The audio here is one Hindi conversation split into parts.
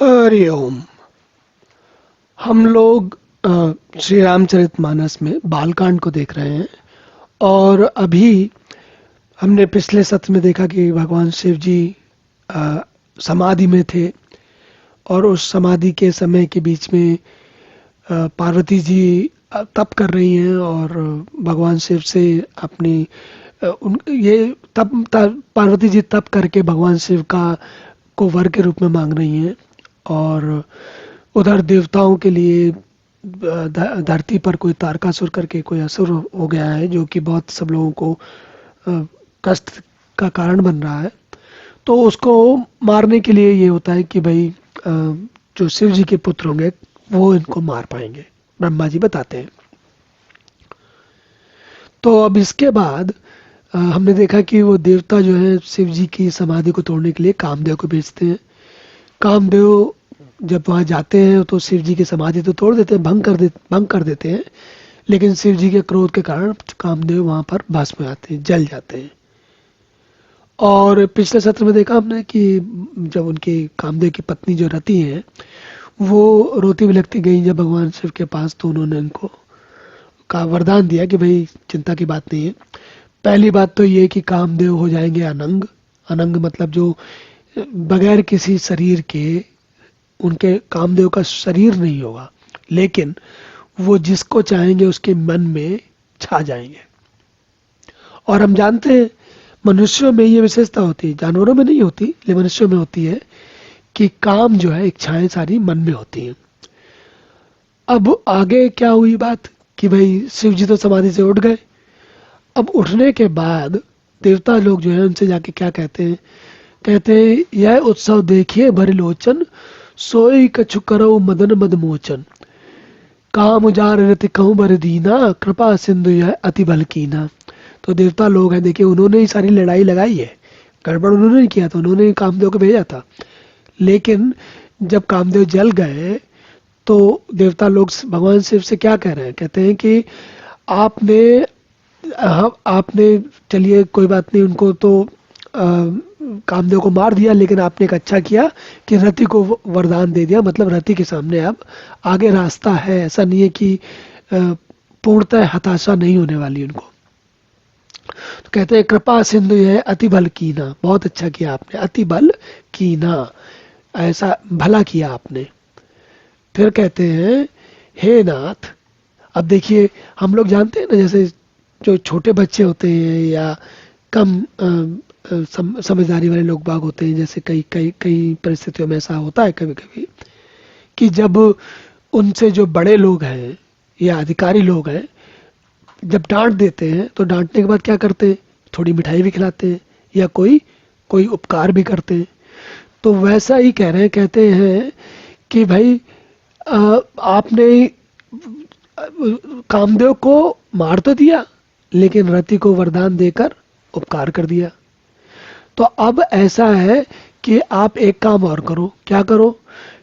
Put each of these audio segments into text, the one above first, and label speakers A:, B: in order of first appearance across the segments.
A: हरि ओम। हम लोग श्री रामचरितमानस में बालकांड को देख रहे हैं। और अभी हमने पिछले सत्र में देखा कि भगवान शिव जी अ, समाधि में थे और उस समाधि के समय के बीच में पार्वती जी तप कर रही हैं और भगवान शिव से अपनी ये तप पार्वती जी तप करके भगवान शिव का को वर के रूप में मांग रही हैं। और उधर देवताओं के लिए धरती पर कोई तारकासुर करके कोई असुर हो गया है जो कि बहुत सब लोगों को अ, कष्ट का कारण बन रहा है। तो उसको मारने के लिए ये होता है कि भाई जो शिव जी के पुत्र होंगे वो इनको मार पाएंगे, ब्रह्मा जी बताते हैं। तो अब इसके बाद हमने देखा कि वो देवता जो है शिव जी की समाधि को तोड़ने के लिए कामदेव को भेजते हैं। कामदेव जब वहाँ जाते हैं तो शिव जी की समाधि तो तोड़ देते हैं, भंग कर देते हैं। लेकिन शिव जी के क्रोध के कारण कामदेव वहाँ पर भस्म हो जाते हैं, जल जाते हैं। और पिछले सत्र में देखा हमने कि जब उनकी कामदेव की पत्नी जो रति है वो रोती बिलखती गई जब भगवान शिव के पास, तो उन्होंने उनको का वरदान दिया कि भाई चिंता की बात नहीं है। पहली बात तो ये कि कामदेव हो जाएंगे अनंग। अनंग मतलब जो बगैर किसी शरीर के, उनके कामदेव का शरीर नहीं होगा, लेकिन वो जिसको चाहेंगे उसके मन में छा जाएंगे। और हम जानते हैं मनुष्यों में ये विशेषता होती है, जानवरों में नहीं होती लेकिन मनुष्यों में होती है कि काम जो है, इच्छाएं सारी मन में होती हैं। अब आगे क्या हुई बात कि भाई शिव जी तो समाधि से उठ गए। अब उठने के बाद देवता लोग जो है उनसे जाके क्या कहते हैं, कहते हैं यह उत्सव देखिए भरे लोचन, सोई कछु करो मदन मद मोचन, काम उजार रति कहूँ बर दीना, कृपा सिंधु यह अति बल कीना। तो देवता लोग हैं, देखिए उन्होंने ही सारी लड़ाई लगाई है, गड़बड़ उन्होंने नहीं किया था, उन्होंने ही कामदेव को भेजा था। लेकिन जब कामदेव जल गए तो देवता लोग भगवान शिव से क्या कह रहे हैं, कहते हैं कि आपने आपने चलिए कोई बात नहीं, उनको तो कामदेव को मार दिया, लेकिन आपने एक अच्छा किया कि रति को वरदान दे दिया। मतलब रति के सामने अब आगे रास्ता है, ऐसा नहीं है कि पूर्णतः हताशा नहीं होने वाली उनको। तो कहते हैं कृपा सिंधु है अति बल कीना, बहुत अच्छा किया आपने, अति बल कीना, ऐसा भला किया आपने। फिर कहते हैं हे नाथ। अब देखिए हम लोग जानते हैं ना, जैसे जो छोटे बच्चे होते हैं या कम समझदारी वाले लोग बाग होते हैं, जैसे कई कई कई परिस्थितियों में ऐसा होता है कभी कभी कि जब उनसे जो बड़े लोग हैं या अधिकारी लोग हैं जब डांट देते हैं तो डांटने के बाद क्या करते हैं, थोड़ी मिठाई भी खिलाते हैं या कोई कोई उपकार भी करते हैं। तो वैसा ही कह रहे हैं, कहते हैं कि भाई आपने कामदेव को मार तो दिया लेकिन रति को वरदान देकर उपकार कर दिया। तो अब ऐसा है कि आप एक काम और करो। क्या करो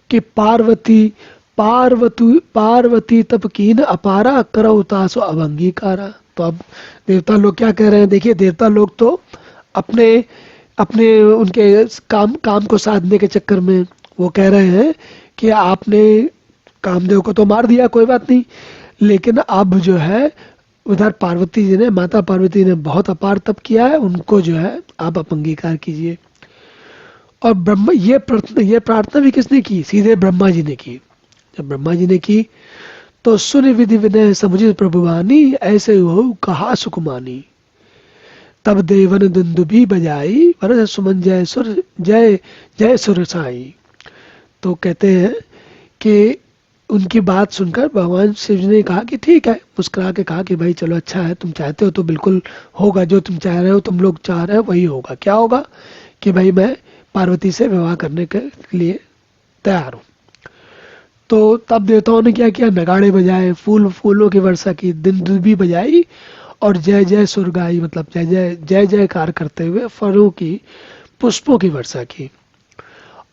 A: कि पार्वती पार्वती पार्वती तप कीन अपारा करो तासो अभंगीकारा। तो अब देवता लोग क्या कह रहे हैं, देखिए देवता लोग तो अपने अपने उनके काम काम को साधने के चक्कर में वो कह रहे हैं कि आपने कामदेव को तो मार दिया, कोई बात नहीं, लेकिन अब जो है उधर पार्वती जी ने, माता पार्वती ने बहुत अपार तप किया है, उनको जो है आप अंगीकार कीजिए। और ब्रह्मा ये प्रार्थना भी किसने की, सीधे ब्रह्मा जी ने की। जब ब्रह्मा जी ने की तो सुन विधि विनय समुझित प्रभुवानी, ऐसे हो कहा सुकुमानी, तब देवन दुंदुभी बजाई, वरद सुमन जय सुर जय जय सुर साई। तो कहते हैं कि उनकी बात सुनकर भगवान शिव जी ने कहा कि ठीक है, मुस्कुरा के कहा कि भाई चलो अच्छा है, तुम चाहते हो तो बिल्कुल होगा, जो तुम चाह रहे हो, तुम लोग चाह रहे हो वही होगा। क्या होगा कि भाई मैं पार्वती से विवाह करने के लिए तैयार हूँ। तो तब देवताओं ने क्या किया, नगाड़े बजाए, फूलों की वर्षा की, दिन दुबी बजाई और जय जय सुर गाई, मतलब जय जय जय जयकार करते हुए फलों की, पुष्पों की वर्षा की।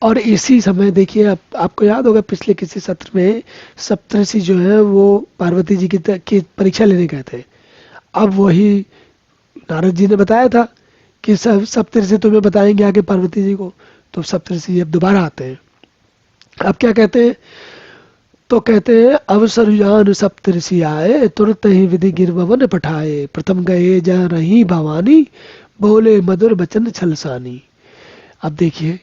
A: और इसी समय देखिए, आपको याद होगा पिछले किसी सत्र में सप्तऋषि जो है वो पार्वती जी की परीक्षा लेने गए थे। अब वही नारद जी ने बताया था कि सब सप्तऋषि तुम्हें बताएंगे आगे पार्वती जी को। तो सप्तऋषि अब दोबारा आते हैं अब क्या कहते हैं, तो कहते हैं अवसरुजान सप्तऋषि आए, तुरत ही विधि गिरवन पठाए, प्रथम गए जा रही भवानी, बोले मधुर बचन छलसानी। अब देखिए,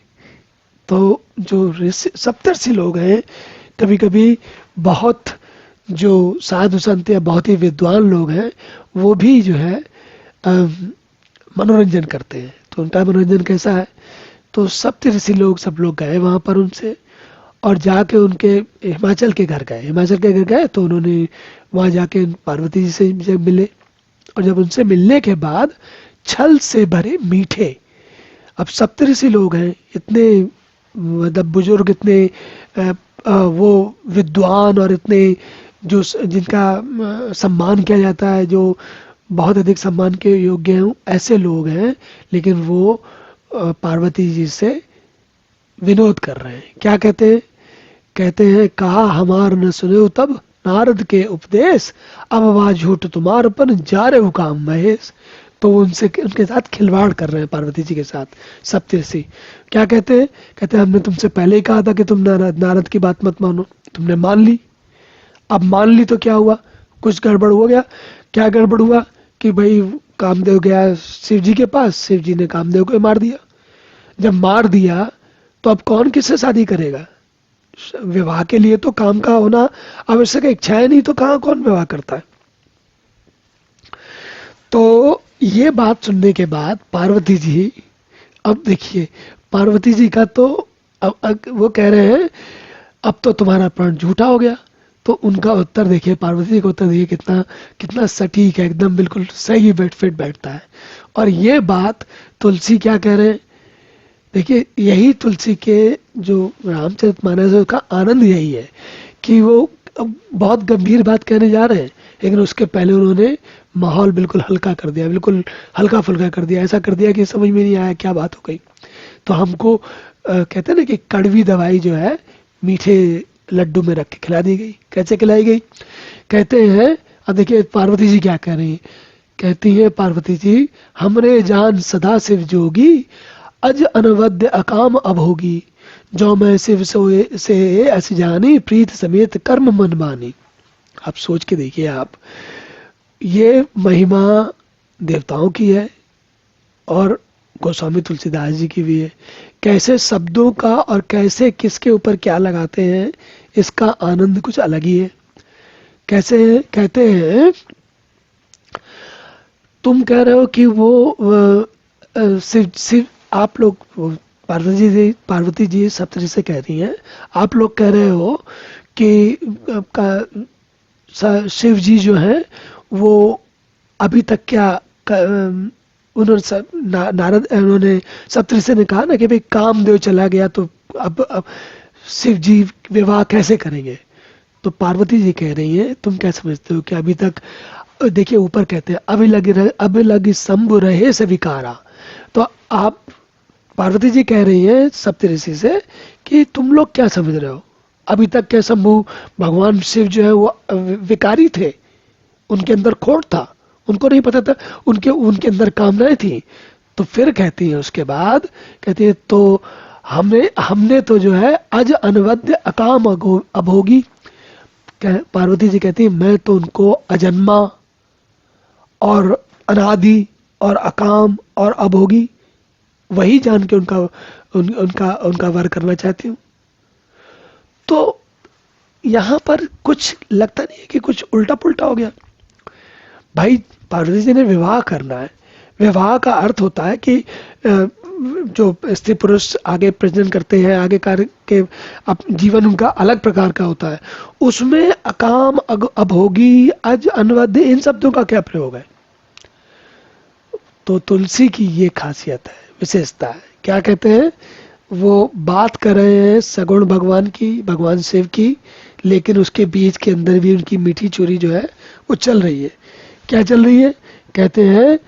A: तो जो सप्तर्षि लोग हैं, कभी कभी बहुत जो साधु संत या बहुत ही विद्वान लोग हैं, वो भी जो है मनोरंजन करते हैं। तो उनका मनोरंजन कैसा है, तो सप्तऋषि लोग सब लोग गए वहां पर उनसे, और जाके उनके हिमाचल के घर गए। हिमाचल के घर गए तो उन्होंने वहां जाके पार्वती जी से जब मिले, और जब उनसे मिलने के बाद छल से भरे मीठे, अब सप्तऋषि लोग हैं, इतने मतलब बुजुर्ग, इतने वो विद्वान, और इतने जो जिनका सम्मान किया जाता है, जो बहुत अधिक सम्मान के योग्य हैं, ऐसे लोग हैं, लेकिन वो पार्वती जी से विनोद कर रहे हैं। क्या कहते हैं, कहते हैं कहा हमार न सुने तब नारद के उपदेश, अब आवाज झूठ तुम्हारपन जा रहे हो काम महेश। तो वो उनसे उनके साथ खिलवाड़ कर रहे हैं, पार्वती जी के साथ सप्तऋषि। क्या कहते हैं, कहते हैं हमने तुमसे पहले ही कहा था कि तुम नारद की बात मत मानो, तुमने मान ली। अब मान ली तो क्या हुआ, कुछ गड़बड़ हो गया। क्या गड़बड़ हुआ कि भाई कामदेव गया शिव जी के पास, शिव जी ने कामदेव को मार दिया। जब मार दिया तो अब कौन किससे शादी करेगा, विवाह के लिए तो काम का होना आवश्यक है, इच्छा है नहीं तो कहाँ कौन विवाह करता है। तो ये बात सुनने के बाद पार्वती जी, अब देखिए पार्वती जी का तो अब वो कह रहे हैं अब तो तुम्हारा प्रण झूठा हो गया। तो उनका उत्तर देखिए, पार्वती जी का उत्तर देखिए कितना कितना सटीक है, एकदम बिल्कुल सही फिट बैठता है। और ये बात तुलसी क्या कह रहे हैं, देखिए यही तुलसी के जो रामचरितमानस है, उसका आनंद यही है कि वो बहुत गंभीर बात कहने जा रहे हैं, लेकिन उसके पहले उन्होंने माहौल बिल्कुल हल्का कर दिया, बिल्कुल हल्का फुल्का कर दिया, ऐसा कर दिया कि समझ में नहीं आया क्या बात हो गई। तो हमको कहते हैं ना कि कड़वी दवाई जो है मीठे लड्डू में रख के खिला दी गई। कैसे खिलाई गई, कहते हैं, अब देखिए पार्वती जी क्या कह रही है, कहती है पार्वती जी, हमरे जान सदा शिव जोगी, अज अनवद्य अकाम अभोगी, जो मैं शिव सोए से ऐसी जानी, प्रीत समेत कर्म मन मानी। आप सोच के देखिए, आप ये महिमा देवताओं की है और गोस्वामी तुलसीदास जी की भी है। कैसे शब्दों का और कैसे किसके ऊपर क्या लगाते हैं, इसका आनंद कुछ अलग ही है। कैसे कहते हैं, तुम कह रहे हो कि वो शिव शिव आप लोग, पार्वती जी सप्तऋषि से कह रही हैं, आप लोग कह रहे हो कि शिव जी जो है वो अभी तक क्या उन्होंने नारद उन्होंने सप्तऋषि ने कहा ना कि भाई कामदेव चला गया तो अब शिव जी विवाह कैसे करेंगे। तो पार्वती जी कह रही हैं, तुम क्या समझते हो कि अभी तक, देखिए ऊपर कहते हैं अभी लगी शंभु रहे से विकारा। तो आप पार्वती जी कह रही हैं सप्तऋषि से कि तुम लोग क्या समझ रहे हो, अभी तक क्या शंभु भगवान शिव जो है वो विकारी थे, उनके अंदर खोट था, उनको नहीं पता था, उनके उनके अंदर कामनाएं थी। तो फिर कहती है, उसके बाद कहती है तो हमने तो जो है अज अनवद्य अकाम अभोगी, पार्वती जी कहती है मैं तो उनको अजन्मा और अनादि और अकाम और अभोगी वही जान के उनका वर करना चाहती हूँ। तो यहां पर कुछ लगता नहीं है कि कुछ उल्टा पुल्टा हो गया। भाई पार्वती जी ने विवाह करना है, विवाह का अर्थ होता है कि जो स्त्री पुरुष आगे प्रेजेंट करते हैं, आगे कार्य के जीवन उनका अलग प्रकार का होता है, उसमें अकाम अभोगी अज अनवद्य इन शब्दों का क्या प्रयोग है। तो तुलसी की ये खासियत है, विशेषता है। क्या कहते हैं, वो बात कर रहे हैं सगुण भगवान की, भगवान शिव की, लेकिन उसके बीच के अंदर भी उनकी मीठी चोरी जो है वो चल रही है। क्या चल रही है, कहते हैं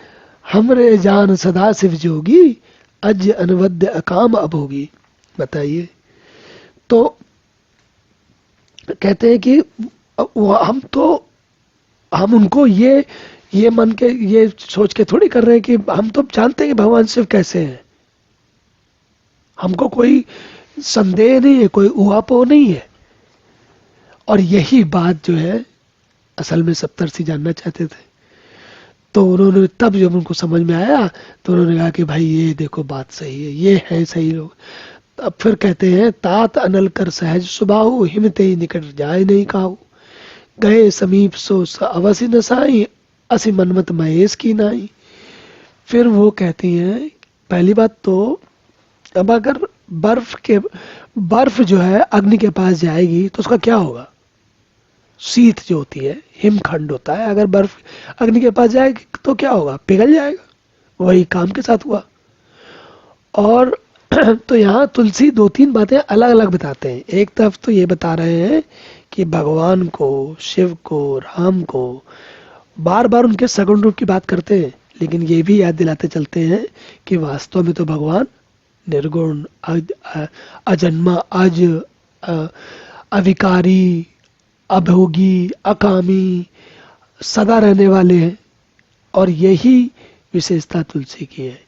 A: हमरे जान सदा शिव जोगी, अज अनवद्य अकाम अभोगी। बताइए, तो कहते हैं कि हम उनको ये मन के ये सोच के थोड़ी कर रहे हैं कि हम तो जानते हैं कि भगवान शिव कैसे हैं, हमको कोई संदेह नहीं है, कोई उहापोह नहीं है। और यही बात जो है असल में सप्तर्षि जानना चाहते थे। तो उन्होंने तब जब उनको समझ में आया तो उन्होंने कहा कि भाई ये देखो बात सही है, ये है सही लोग। अब फिर कहते हैं तात अनल कर सहज सुबाहु हिमते निकट जाए नहीं काहू गए समीप सो अवसि न साई असि मनमत महेश की नाई। फिर वो कहती हैं पहली बात तो अब अगर बर्फ जो है अग्नि के पास जाएगी तो उसका क्या होगा? शीत जो होती है, हिमखंड होता है, अगर बर्फ अग्नि के पास जाएगी तो क्या होगा? पिघल जाएगा। वही काम के साथ हुआ। और तो यहाँ तुलसी दो तीन बातें अलग अलग बताते हैं। एक तरफ तो ये बता रहे हैं कि भगवान को, शिव को, राम को बार बार उनके सगुण रूप की बात करते हैं, लेकिन ये भी याद दिलाते चलते हैं कि वास्तव में तो भगवान निर्गुण, अजन्मा, अविकारी, अभोगी, अकामी, सदा रहने वाले हैं। और यही विशेषता तुलसी की है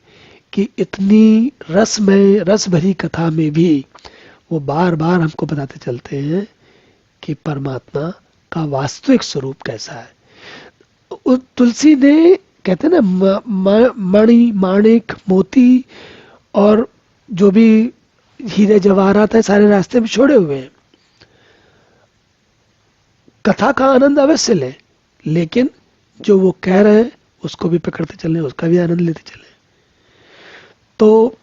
A: कि इतनी रसमय, रस भरी कथा में भी वो बार बार हमको बताते चलते हैं कि परमात्मा का वास्तविक स्वरूप कैसा है। तुलसी ने कहते हैं ना मणि, माणिक, मोती और जो भी हीरे जवाहरात है सारे रास्ते में छोड़े हुए हैं। कथा का आनंद अवश्य लें, लेकिन जो वो कह रहे हैं उसको भी पकड़ते चलें, उसका भी आनंद लेते चलें। तो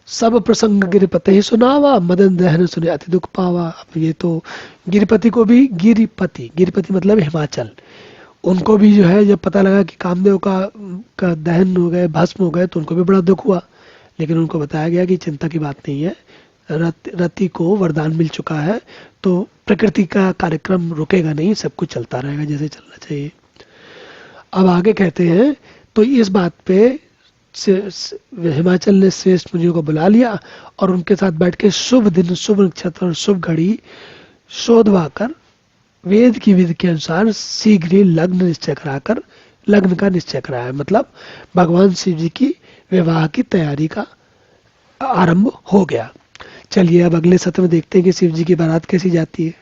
A: सब प्रसंग गिरिपति ही सुनावा मदन दहन सुने अति दुख पावा। अब ये तो गिरिपति को भी, गिरिपति मतलब हिमाचल, उनको भी जो है जब पता लगा कि कामदेव का दहन हो गए, भस्म हो गए, तो उनको भी बड़ा दुख हुआ। लेकिन उनको बताया गया कि चिंता की बात नहीं है, रति को वरदान मिल चुका है, तो प्रकृति का कार्यक्रम रुकेगा नहीं, सब कुछ चलता रहेगा जैसे चलना चाहिए। अब आगे कहते हैं तो इस बात पे हिमाचल ने श्रेष्ठ मुनियों को बुला लिया और उनके साथ बैठ के शुभ दिन, शुभ नक्षत्र और शुभ घड़ी शोधवा कर वेद की विधि के अनुसार शीघ्र ही लग्न निश्चय कराकर लग्न का निश्चय कराया। मतलब भगवान शिव जी की विवाह की तैयारी का आरंभ हो गया। चलिए अब अगले सत्र में देखते हैं कि शिव जी की बारात कैसी जाती है।